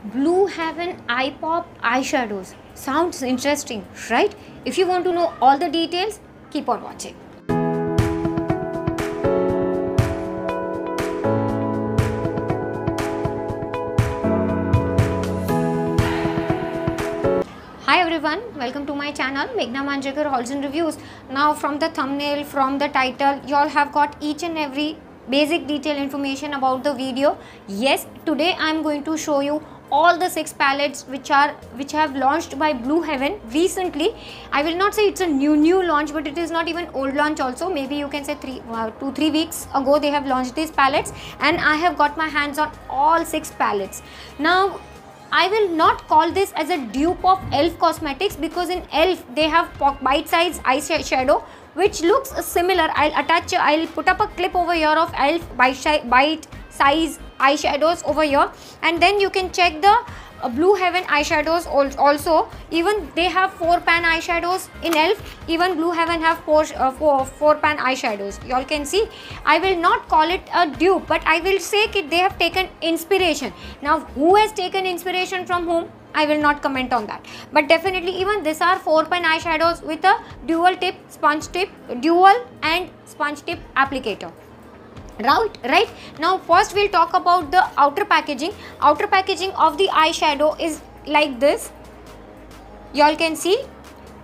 Blue Heaven Eye Pop eyeshadows. Sounds interesting, right? If you want to know all the details, keep on watching. Hi everyone, welcome to my channel Meghna Manjrekar Hauls and Reviews. Now from the thumbnail, from the title, you all have got each and every basic detail information about the video. Yes, today I am going to show you all the 6 palettes which have launched by Blue Heaven recently. I will not say it's a new launch, but it is not even old launch also. Maybe you can say 2-3 weeks ago they have launched these palettes, and I have got my hands on all 6 palettes. Now I will not call this as a dupe of ELF Cosmetics, because in ELF they have bite-size eyeshadow which looks similar. I'll put up a clip over here of ELF bite-size eyeshadows over here, and then you can check the Blue Heaven eyeshadows also. Even they have 4 pan eyeshadows in ELF. Even Blue Heaven have 4 pan eyeshadows. You all can see. I will not call it a dupe, but I will say that they have taken inspiration. Now who has taken inspiration from whom, I will not comment on that, but definitely even these are 4 pan eyeshadows with a dual and sponge tip applicator. Right now, first we'll talk about the outer packaging. Outer packaging of the eyeshadow is like this. You all can see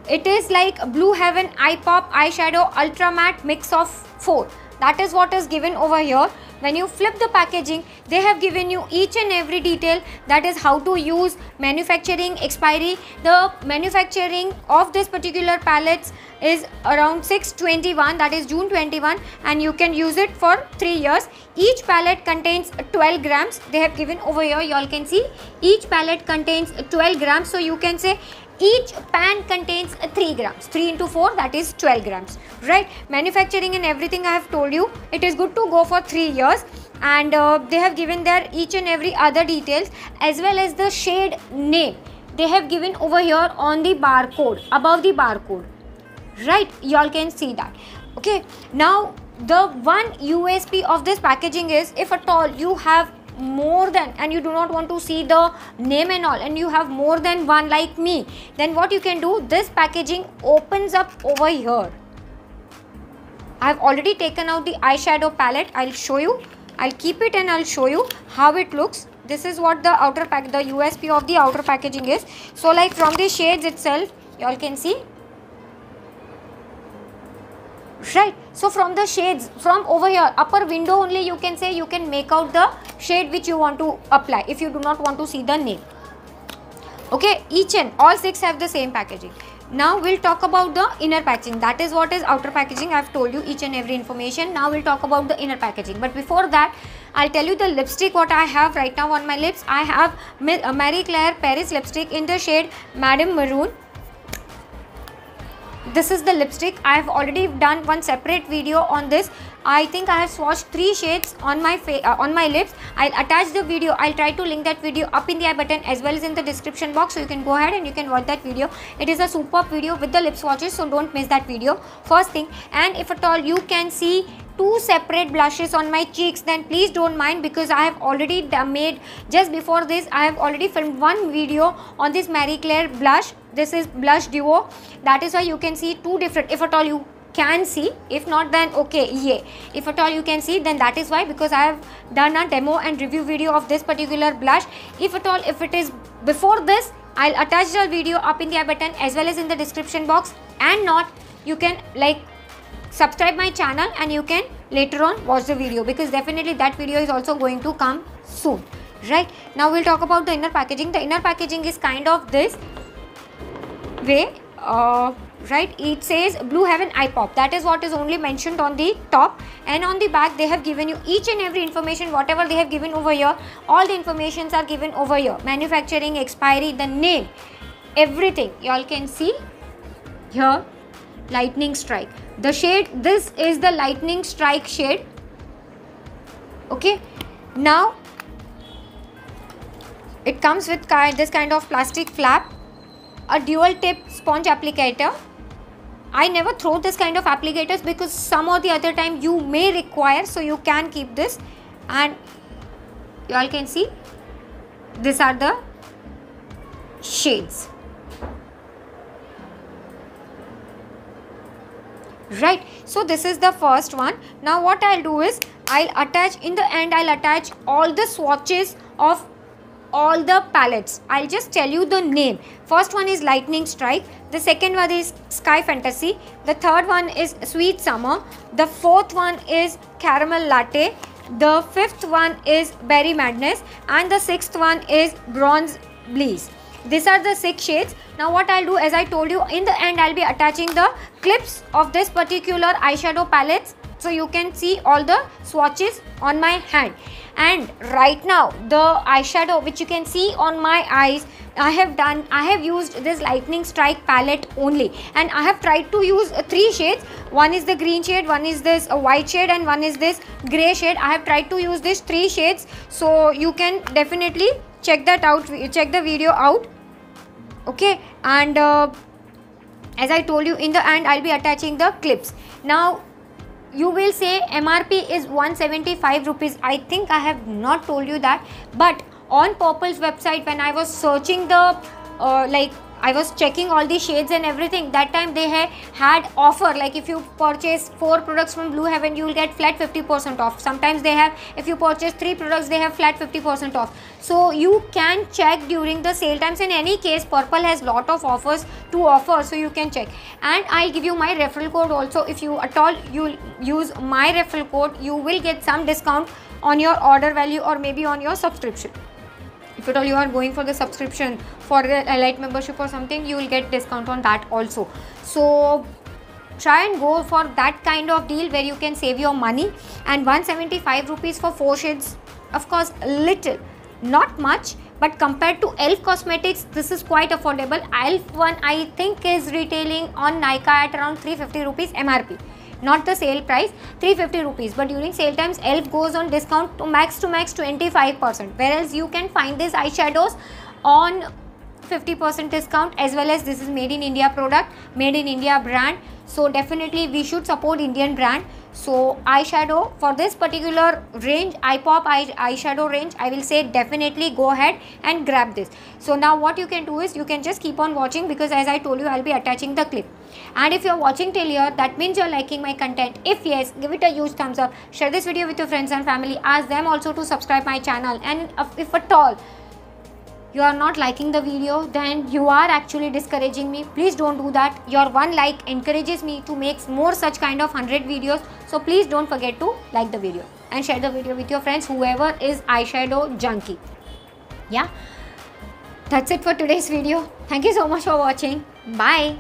it is like Blue Heaven Eye Pop eyeshadow ultra matte mix of 4. That is what is given over here. When you flip the packaging, they have given you each and every detail, that is how to use, manufacturing, expiry. The manufacturing of this particular palettes is around 6/21, that is June 21, and you can use it for 3 years. Each palette contains 12 grams. They have given over here, you all can see each palette contains 12 grams. So you can say each pan contains 3 grams. 3 into 4, that is 12 grams, right? Manufacturing and everything I have told you. It is good to go for 3 years, and they have given there each and every other details, as well as the shade name they have given over here on the barcode, above the barcode, right? You all can see that. Okay, now the one USP of this packaging is, if at all you have more than, and you do not want to see the name and all, and you have more than one like me, then what you can do, this packaging opens up over here. I have already taken out the eyeshadow palette. I'll show you. I'll keep it and I'll show you how it looks. This is what the the USP of the outer packaging is. So like from the shades itself, you all can see, right? So from the shades, from over here, upper window only, you can say you can make out the shade which you want to apply if you do not want to see the name. Okay, each and all 6 have the same packaging. Now we'll talk about the inner packaging. That is what is outer packaging. I have told you each and every information. Now we'll talk about the inner packaging, but before that I'll tell you the lipstick what I have right now on my lips. I have Marie Claire Paris lipstick in the shade Madame Maroon. This is the lipstick. I have already done one separate video on this. I think I have swatched 3 shades on my lips. I'll attach the video. I'll try to link that video up in the I button as well as in the description box, so you can go ahead and you can watch that video. It is a superb video with the lip swatches, so don't miss that video. First thing, and if at all you can see 2 separate blushes on my cheeks, then please don't mind, because I have already made, just before this I have already filmed one video on this Marie Claire blush. This is blush duo. That is why you can see 2 different, if at all you can see. If not, then okay, yeah, if at all you can see, then that is why, because I have done a demo and review video of this particular blush. If at all, if it is before this, I'll attach the video up in the I button as well as in the description box, and not, you can like subscribe my channel and you can later on watch the video, because definitely that video is also going to come soon, right? Now we'll talk about the inner packaging. The inner packaging is kind of this way, right? It says Blue Heaven Eye Pop. That is what is only mentioned on the top, and on the back they have given you each and every information. Whatever they have given over here, all the informations are given over here. Manufacturing, expiry, the name, everything. You all can see here. Lightning Strike, the shade, this is the Lightning Strike shade. Okay, now it comes with this kind of plastic flap, a dual tip sponge applicator. I never throw this kind of applicators because some or the other time you may require, so you can keep this. And you all can see these are the shades. Right, so this is the first one. Now what I'll do is I'll attach, in the end I'll attach all the swatches of all the palettes. I'll just tell you the name. First one is Lightning Strike, the second one is Sky Fantasy, the third one is Sweet Summer, the fourth one is Caramel Latte, the fifth one is Berry Madness, and the sixth one is Bronze Bliss. These are the 6 shades. Now what I'll do, as I told you, in the end I'll be attaching the clips of this particular eyeshadow palettes, so you can see all the swatches on my hand. And right now the eyeshadow which you can see on my eyes, I have used this Lightning Strike palette only, and I have tried to use 3 shades. One is the green shade, one is this white shade, and one is this grey shade. I have tried to use these 3 shades, so you can definitely check that out, check the video out. Okay, and as I told you, in the end I'll be attaching the clips. Now you will say MRP is 175 rupees. I think I have not told you that, but on Purple's website, when I was searching the I was checking all the shades and everything, that time they had offer, like if you purchase 4 products from Blue Heaven, you will get flat 50% off. Sometimes they have, if you purchase 3 products, they have flat 50% off. So you can check during the sale times. In any case, Purple has lot of offers to offer, so you can check. And I'll give you my referral code also. If you at all you use my referral code, you will get some discount on your order value, or maybe on your subscription. If at all you are going for the subscription for the Elite membership or something, you will get discount on that also. So try and go for that kind of deal where you can save your money. And 175 rupees for 4 shades, of course little, not much, but compared to ELF Cosmetics, this is quite affordable. ELF one I think is retailing on Nykaa at around 350 rupees MRP. Not the sale price, 350 rupees, but during sale times ELF goes on discount to max 25%, whereas you can find these eyeshadows on 50% discount, as well as this is made in India product, made in India brand. So definitely we should support Indian brand. So eyeshadow for this particular range, iPop eyeshadow range, I will say definitely go ahead and grab this. So now what you can do is you can just keep on watching, because as I told you, I'll be attaching the clip. And if you're watching till here, that means you're liking my content. If yes, give it a huge thumbs up, share this video with your friends and family, ask them also to subscribe my channel. And if at all you are not liking the video, then you are actually discouraging me. Please don't do that. Your one like encourages me to make more such kind of 100 videos. So please don't forget to like the video and share the video with your friends, whoever is eyeshadow junkie. Yeah, that's it for today's video. Thank you so much for watching. Bye.